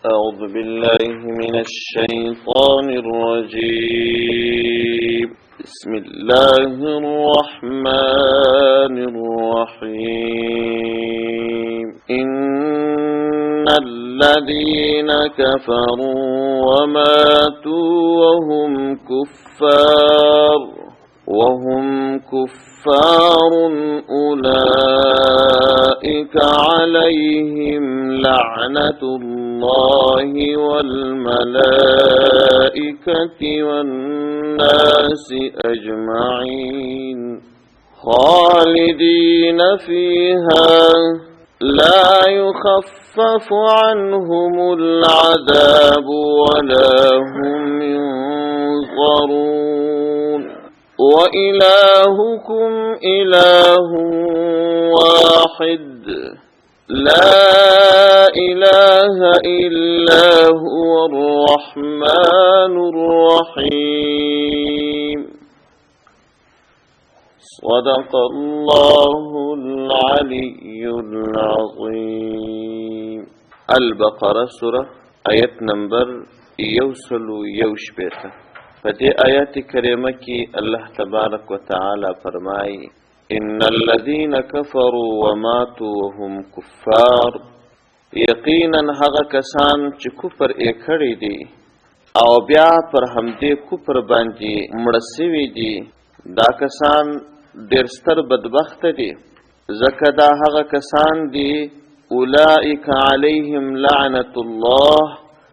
أعوذ بالله من الشيطان الرجيم بسم الله الرحمن الرحيم إن الذين كفروا وماتوا وهم كفار أولئك عليهم لعنة الله والملائكة والناس أجمعين خالدين فيها لا يخفف عنهم العذاب ولا هم ينظرون وإلهكم إله واحد لا إله إلا هو الرحمن الرحيم صدق الله العلي العظيم. البقرة سورة آیت نمبر 161. په دې آیات کریمه کې الله تبارک وتعالى فرمایي ان الذين كفروا وماتوا وهم كفار، یقینا هغه کسان چې کفر یې کړی دي او بیا پر همدې کفر باندې مړه شوي دي، دا کسان ډېر ستر بدبخت دي، ځکه دا هغه کسان دي اولئک علیهم لعنة الله،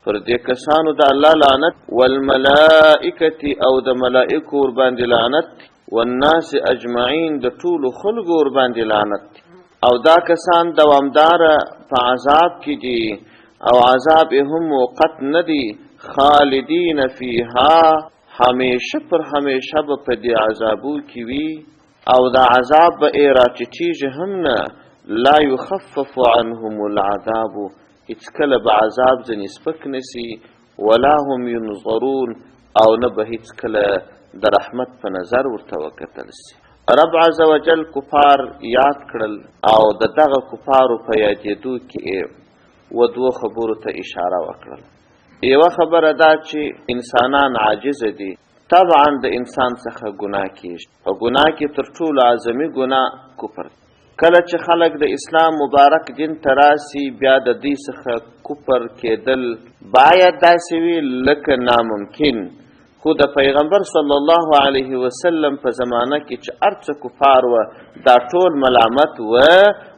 پر دې کسانو د الله لعنت، والملائکة او د ملائکو ور باندې لعنت، والناس اجمعین د ټولو خلکو ور باندې لعنت، او دا کسان دوامداره په عذاب کې دي او عذاب هم موقت نه دي، خالدین فیها همیشه پر همیشه به په دې عذابو کې وي او دا عذاب به راټیټیږي هم نه، لا یخفف عنهم العذاب، هیڅ کله به عذاب ځنې سپک نسی، ولا هم ینظرون او نه به هیڅ کله د رحمت په نظر ورته وکتل سي. رب عز وجل کفار یاد کړل او د دغه کفارو په یادېدو کې و دوه خبرو ته اشاره وکړل. یوه خبره دا چې انسانان عاجز دي، طبعا د انسان څخه ګناه کیږي، په ګناه کې تر ټولو اعظمي ګناه کفر. کله چې خلک د اسلام مبارک دین ته راسي، بیا د دې څخه کفر کېدل باید داسې وي لکه ناممکن، خو د پیغمبر صلی الله علیه وسلم په زمانه کې چې هر څه کفار و دا ټول ملامت و،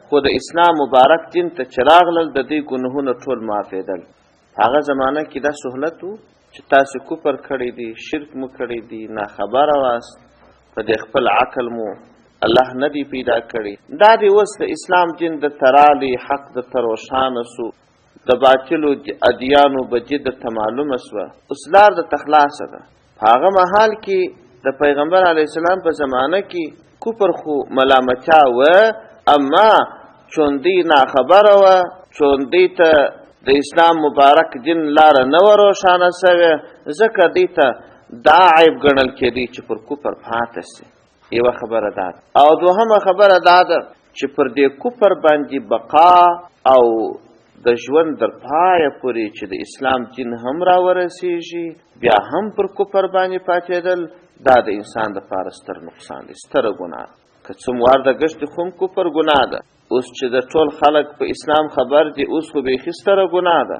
خو د اسلام مبارک دین ته چې راغلل د دې ګناهونه ټول معافېدل. هغه زمانه کې دا سهولت و چې تاسو کفر کړی دی، شرک مو کړی دی، ناخبره واست، په دې خپل عقل مو الله نه دی پیدا کړی. دا دی اوس د اسلام دین د ترالی حق د تروشانه سو، د باطلو ادیانو بجې د معلومه سوه، اوس لار د تخلاصه ده. هغه محال کې د پیغمبر علیه السلام په زمانه کې کفر خو ملامتیا و، اما چوندی ناخبره و، چوندی ته د اسلام مبارک دین لاره نه و روښانه سوې، ځکه دی ته دا عیب ګڼل کېدی چې پر کفر پاته سي. یوه خبره دا ده، او دوهمه خبره دا ده چې پر دې کفر باندې بقا او د ژوند در پایه پورې چې د اسلام دین هم را ورسیږي، بیا هم پر کفر باندې پاتېدل، دا د انسان دپاره ستر نقصان دی، ستره ګناه ده. که څومره د ګشتې خو هم کفر ګناه ده، اوس چې د ټول خلک په اسلام خبر دي، اوس خو بیخي ستره ګناه ده.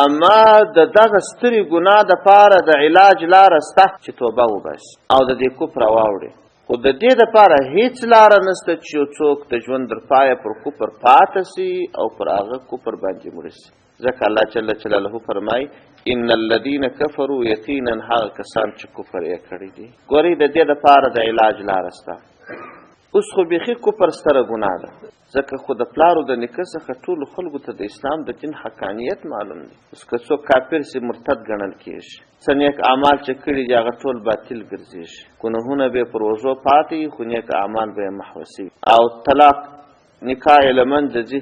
اما د دغه سترې ګناه دپاره د علاج لاره شته چې توبه وباسي او د دې کفر واوړي، خو د دې دپاره هیڅ لاره نشته چې یو څوک د ژوند در پایه پر کفر پاته سي او پر هغه کفر باندې مړه سي. ځکه الله جل جلاله فرمایي ان الذین کفروا، یقینا هغه کسان چې کفر یې کړی دي. ګورئ د دې دپاره د علاج لاره شته. اوس خو بیخي کفر ستره ګناه ده، ځکه خو د پلارو د نیکه څخه ټولو خلکو ته د اسلام د دین حقانیت معلوم دی. اوس که څوک کافر سي مرتد ګڼل کېږي، څه نیک اعمال چې کړي دي هغه ټول باطل ګرځېږي، ګناهونه به یې پر اوږو پاتې وي، خو نیک اعمال به یې محوه وي، او طلاق نکاح یې له منځه ځي.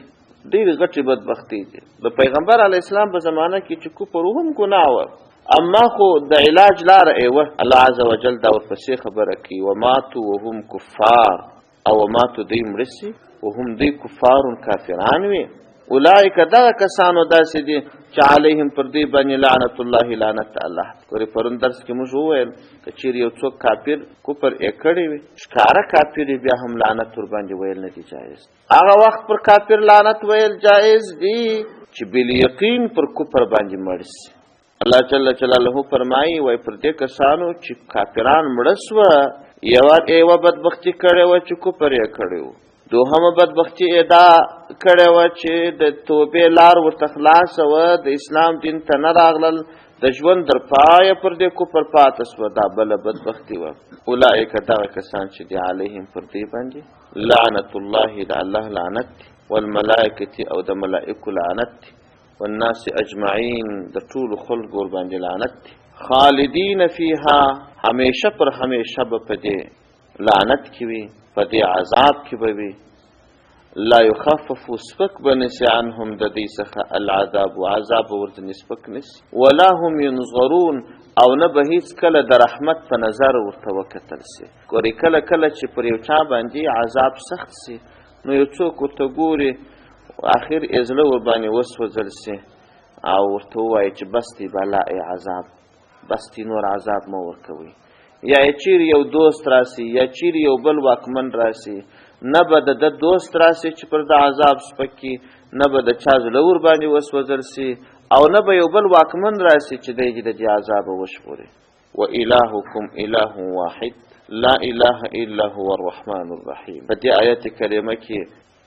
ډېرې غټې بدبختۍ دي. د پیغمبر علیه السلام په زمانه کې چې کفر هم ګناه وه، اما خو د علاج لاره یې وه. الله عز وجل دا ورپسې خبره کوي وماتو وهم کفار، او وماتو دوی مړه سي وهم دوی کفارون کافران وي. اولئک دغه کسانو داسې دي چې علیهم پر دوی باندې لعنت الله لعنت الله. ګورې پرون درس کې موږ وویل که چیرې یو څوک کافر کفر یې کړی وي ښکاره کافر یې بیا هم لعنت ور باندې ویل نه دي جایز. هغه وخت پر کافر لعنت ویل جایز دي چې بالیقین پر کفر باندې مړ شي. الله جل جلاله فرمایي وای پر دې کسانو چې کافران مړه سوه یوه بدبختي کړې وه چې کفر یې کړی و، دوهمه بدبختي ادا کړې وه چې د توبې لار ورته خلاصه وه، د اسلام دین ته نه راغلل، د ژوند در پایه پر دې کفر پاته سوه، دا بله بدبختي وه. اولئک دغه کسان چې دي علیهم پر دې باندې لعنت الله د الله لعنت دی، والملائکة او د ملائکو لعنت دی، والناس اجمعین د ټولو خلکو ور باندې لعنت دی. خالدین فیها همیشه پر همیشه به په دې لعنت کې وي، په دې عذاب کې به وي. لا یخفف سپک به نسي عنهم د دې څخه العذاب عذاب ورته نسپک نسي، ولا هم ینظرون او نه به هیڅ کله د رحمت په نظر ورته وکتل سي. ګورې کله کله چې پر یو چا باندې عذاب سخت سي نو یو څوک ورته ګوري اخر یې زړه ور باندې وسوځل سي او ورته ووایي چې بس دی بلا عذاب، بس دی نور عذاب مه ورکوئ. یا چیرې یو دوست راسي یا چیرې یو بل واکمن راسي، نه به د دوست راسي چې پر د عذاب سپکي، نه به د چا زړه ور باندې وسوځل سي، او نه به یو بل واکمن راسي چې دی د دې عذاب وشپوري. وإلهکم اله واحد لا اله الا هو الرحمن الرحیم. په دې آیت کریمه کې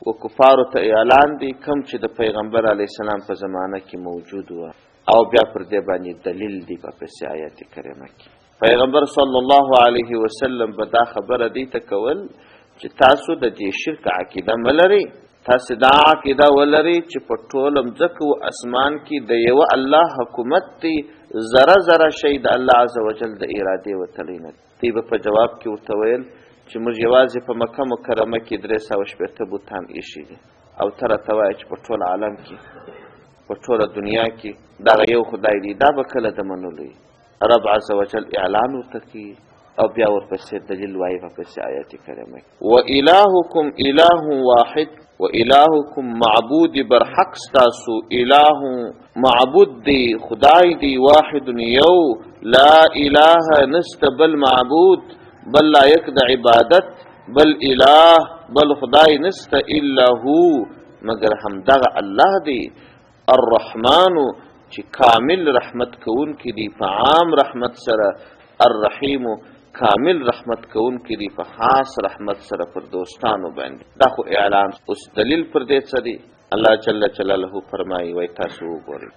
و کفارو ته اعلان دی کم چې د پیغمبر علیه السلام په زمانه کې موجود و، او بیا پر دې باندې دلیل دی په پسې آیت کریمه کې. پیغمبر صلی الله علیه وسلم به دا خبره دی ته کول چې تاسو د دې شرک عقیده ملرئ، تاسو دا عقیده ولرئ چې په ټول مځکه او اسمان کې د یو الله حکومت دی، ذره ذره شی د الله عزوجل د ارادې وتلی نه. دی به په جواب کې ورته ویل چې موږ یوازې په مکه مکرمه کې 360 بوتان ایښي دي، او ته راته وایه چې په ټول عالم کې په ټوله دنیا کې دغه یو خدای دی. دا به کله د منلو رب عزوجل اعلان ورته کوي او بیا ورپسې دلیل وایي په پسې آیت کریمه کې. وإلهکم اله واحد، وإلهکم معبود برحق ستاسو، اله معبود دی خدای دی، واحد یو، لا اله نست بل معبود بل لایق د عبادت، بل اله بل خدای نست الا هو مگر همدغه الله دی. الرحمن چې کامل رحمت کون کی دی په عام رحمت سره، الرحیم کامل رحمت کون کی دی په خاص رحمت سره پر دوستانو باندې. دا خو اعلان. اوس دلیل پر دې څه دی؟ الله جل جلاله فرمایي وای تاسو وګورئ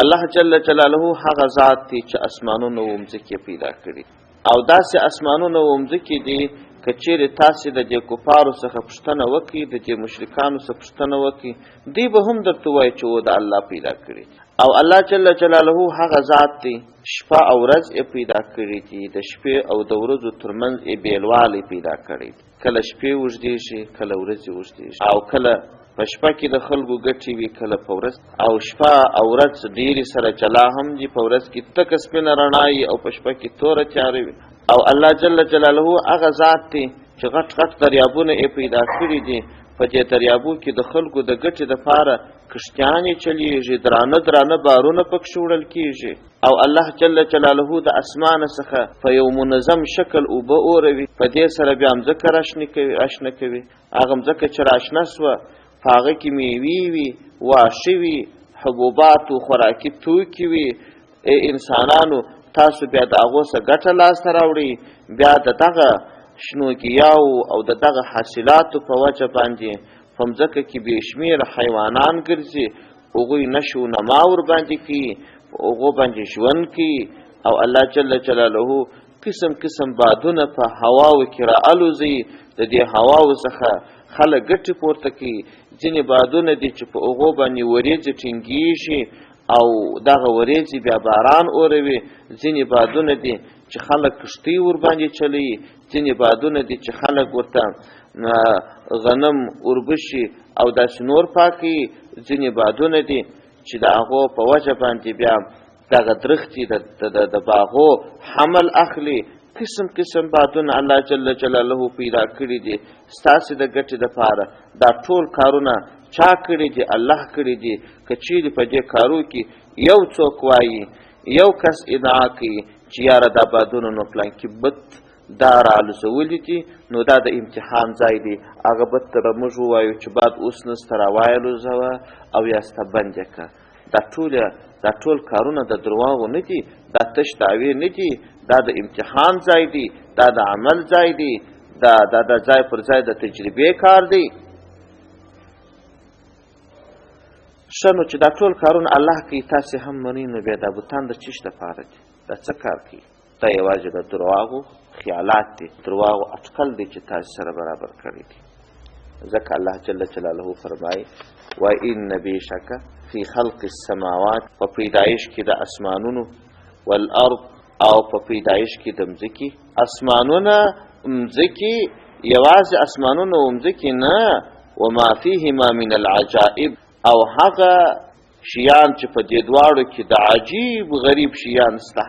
الله جل جلاله هغه ذات دی چې اسمانونو او مځکې پیدا کړي، او داسې اسمانونو او مځکې دي که چیرې تاسې د دې کفارو څخه پوښتنه وکړي، د دې مشرکانو څخه پوښتنه وکړي، دوی به هم درته وایي چې و د الله پیدا کړي. او الله جل جلاله هغه ذات دی شپه او ورځ یې پیدا کړي دي، د شپې او د ورځو ترمنځ یې بیلوالی پیدا کړی دی. کله شپې اوږدې شي، کله ورځې اوږدې شي، او کله په شپه کې د خلکو ګټې وي، کله په ورځ. او شپه او ورځ ډېرې سره جلا هم دي، په ورځ کې تکه سپینه رڼا وي او په شپه کې توره تیاره وي. او الله جل جلاله هغه ذات دی چې غټ غټ دریابونه یې پیدا کړي دي، په دې دریابو کې د خلکو د ګټې دپاره کشتیانې چلیږي، درانه درانه بارونه پکښې وړل کېږي. او الله جل جلاله د اسمانه څخه په یو منظم شکل اوبه اوروي، په دې سره بیا مځکه راشنه کوي. هغه مځکه چې راشنه سوه په هغه کې میوې وي، واښه وي، حبوبات و خوراکي توکي وي. انسانانو تاسو بیا د هغو څخه ګټه لاسته راوړئ، بیا د دغه شنو ګیاو او د دغه حاصلاتو په وجه باندې په مځکه کې بې شمېره حیوانان ګرځي، هغوی نشو و نما ورباندې کوي، په هغو باندې ژوند کوي. او الله جل جلاله قسم قسم بادونه په هواو کې راالوزي، د دې هواو څخه خلک ګټې پورته کوي. ځینې بادونه دي چې په هغو باندې وریځې ټینګېږي او دغه وریځې بیا باران اوروي. ځینې بادونه دي چې خلک کښتۍ ورباندې چلوي، ځینې بادونه دي چې خلک ورته غنم وربشي او داسې نور پاکوي. ځینې بادونه دي چې د هغو په وجه باندې بیا دغه درختې د باغو حمل اخلي. قسم قسم بادونه الله جل جلاله پیدا کړي دي ستاسې د ګټې دپاره. دا ټول کارونه چا کړي دي؟ الله کړي دي. که چیرې په دې کارو کې یو څوک وایي، یو کس ادعا کوي چې یاره دا بادونه نو پلانکي بت دا رالوزولي دي، نو دا د امتحان ځای دی. هغه بت ته به موږ ووایو چې باد اوس نسته راوایلوزوه او یا سته بند یې کړه. دا ټول کارونه د درواغو نه دي، دا تش دعوې نه دي، دا د امتحان ځای دی، دا د عمل ځای دی، دا د ځای پر ځای د تجربې کار دی. ښه نو چې دا ټول کارونه الله کوي، تاسې هم منئ، نو بیا دا بوتان د چیش دپاره دي؟ دا څه کار کوي؟ دا یوازې د درواغو خیالات دي، درواغو اټکل دی چې تاسې سره برابر کړي دي. ځکه الله جل جلاله فرمایي وَإِنَّ بِشَكَ فی خلق السماوات، په پیدایش کې د اسمانونو، والارض، او په پیدایش کې د مځکې. اسمانونه مځکې، یوازې اسمانونه او مځکې نه، وما فیهما من العجائب، او هغه شیان چې په دې دواړو کې د عجیب غریب شیان سته.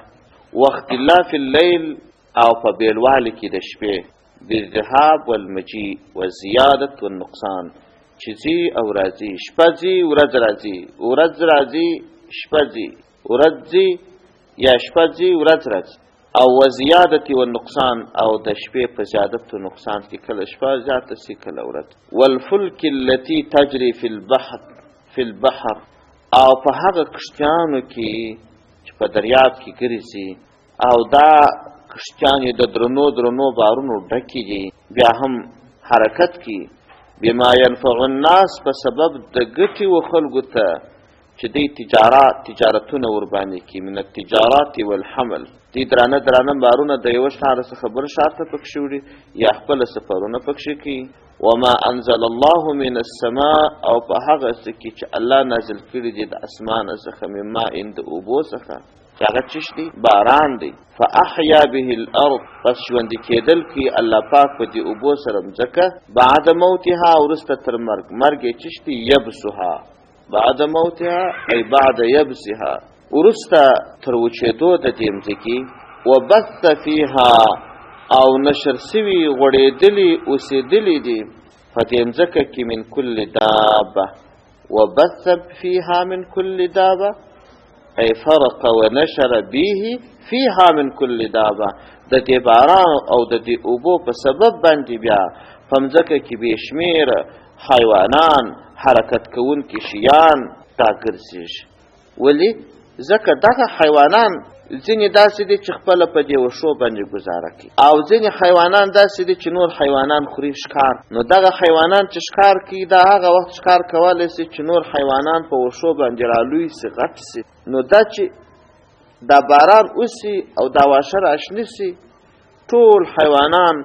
واختلاف اللیل، او په بیلوالي کې د شپې، بالذهاب والمجیء والزیادت والنقصان، چې ځي او راځي، شپه ځي ورځ راځي، ورځ راځي شپه ځي، ورځ ځي یا شپه ځي ورځ راځي. او وزیادت والنقصان، او د شپې په زیادت و نقصان کې کله شپه زیاته سي کله ورځ. والفلک التي تجري في البحر، او په هغه کشتیانو کې چې په دریاب کې ګرځي، او دا کشتیان د درنو بارونو ډکې دي، بیا هم حرکت کی. بما ينفع الناس، په سبب د ګټې و خلکو ته چې دی تجارتونه ورباندې کی. من التجارات والحمل، دی درانه بارونه د یو ښار څخه بل ښار ته پکښې وړي، یا خپل سفرونه پکښې کوي. وما انزل الله من السماء، او په هغه څه کې چې الله نازل کړي دي د اسمانه څخه، من ماء، د اوبو څخه، چې هغه چش دی؟ باران دی. فاحیا به الارض، پس ژوندي کېدل کی الله پاک په دې اوبو سره مځکه، بعد موتها، وروسته تر مرګ یې چش دی؟ یبسها، بعد موتها ای بعد یبسها، وروسته تر وچېدو د دې مځکې. وبث فیها، او نشر سوي غوړېدلي اوسېدلي دي په دې مځکه کې من کل دابه. وبث فیها من کل دابه ای فرق ونشر به فیها من کل دابه، د دې باران او د دې اوبو په سبب باندې بیا په مځکه کې بې شمېره حیوانان، حرکت کوونکي شیان دا ګرځېږي. ولې؟ ځکه دغه حیوانان ځینې داسې دي چې خپله په دې وښو باندې ګزاره کوي، او ځینې حیوانان داسې دي چې نور حیوانان خوري ښکار. نو دغه حیوانان چې ښکار کوي، دا هغه وخت ښکار کولی شي چې نور حیوانان په وښو باندې رالوی سي، غټ سي. نو دا چې دا باران وسي او دا واښه راشنه سي، ټول حیوانان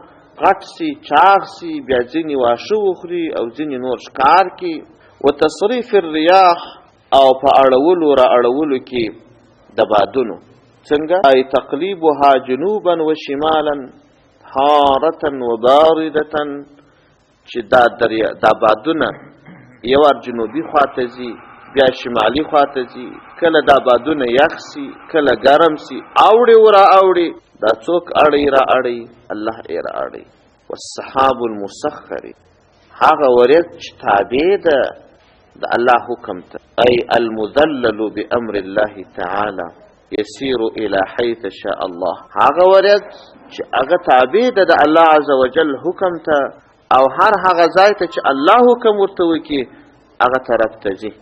غټ سي، چاغ سي، بیا ځینې واښه وخوري او ځینې نور ښکار کوي. وتصریف الریاح، او په اړولو را اړولو کې د بادونو، څنګه؟ ای تقلیبها جنوبا و شمالا حارتا و باردتا، چې دا بادونه یو جنوبي خواته ځي، بیا شمالي خواته ځي، کله دا بادونه یخ سي، کله ګرم سي، اوړي و را اوړي. دا څوک اړي را اړي؟ الله یې را اړي. والسحاب المسخر، هغه ورېځ چې تابع ده د الله حکم ته، ای المذلل بامر الله تعالی يسير الى حيث شاء الله، هغه ورځ چې هغه تابع ده د الله عز وجل حکم ته، او هغه ځای ته چې الله حکم ورته وکړي هغه طرف ته ځي.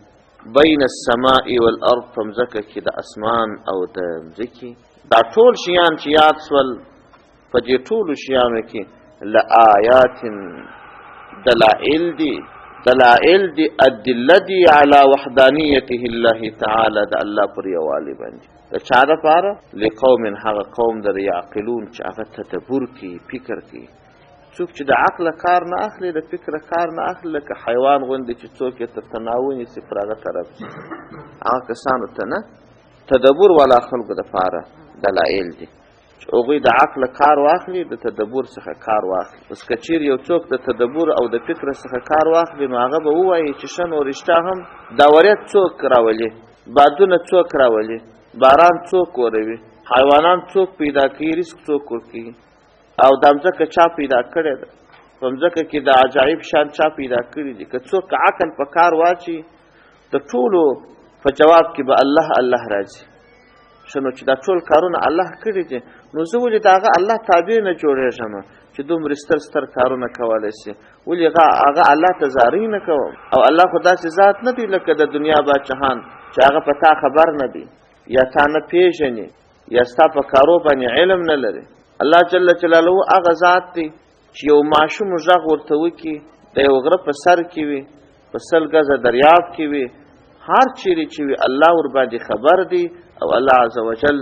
بین السماء والارض، په مځکه کې د اسمان او د مځکې. دا ټول شیان چې یاد سول، په دې ټولو شیانو کې لآیات، دلائل دی ادله دی علی وحدانیته الله تعالی، د الله پر یووالي باندې. د چا دپاره؟ لقوم، هغه قوم د یعقلون چې هغه تدبر کوي، فکر کوي. څوک چې د عقله کار نه اخلي، د فکره کار نه اخلي، لکه حیوان غوندې چې څوک یې تر تناو نیسي پر هغه طرف ځي، هغه کسانو ته نه. تدبر والا خلکو دپاره دلایل دي چې هغوی د عقله کار واخلي، د تدبر څخه کار واخلي. اوس که چیرې یو څوک د تدبر او د فکر څخه کار واخلي، نو هغه به ووایي چې ښه نو رښتیا هم دا وریځ څوک راولي، بادونه څوک راولي، باران څوک وروي، حیوانان څوک پیدا کوي، رزق څوک ورکوي، او دا مځکه چا پیدا کړې ده. په مځکه کې د عجایب شان چا پیدا کړي دي. که څوک عقل په کار واچي د ټولو په جواب کې به الله الله راځي. شنو چې دا ټول کارونه الله کړي دي، نو زه ولې د هغه الله تابع نه جوړېږم چې دومره ستر کارونه کولی شي؟ ولې هغه الله ته زارۍ نه کوم؟ او الله خو داسې ذات نه دی لکه د دنیا باچهان چې هغه په تا خبر نه دی، یا تا نه پیژني، یا ستا په کارو باندې علم نه لري. الله جل جلاله هغه ذات دی چې یو ماشوم غږ ورته وکړي د یو غره په سر کې وي، په 100 ګزه دریاب کې وي، هر چیرې چې وي الله ورباندې خبر دی او الله عز وجل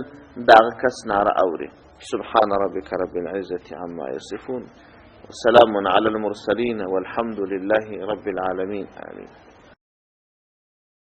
دغه کس ناره اوري. سبحان ربك رب العزة عما يصفون وسلام على المرسلين والحمد لله رب العالمين. آمين.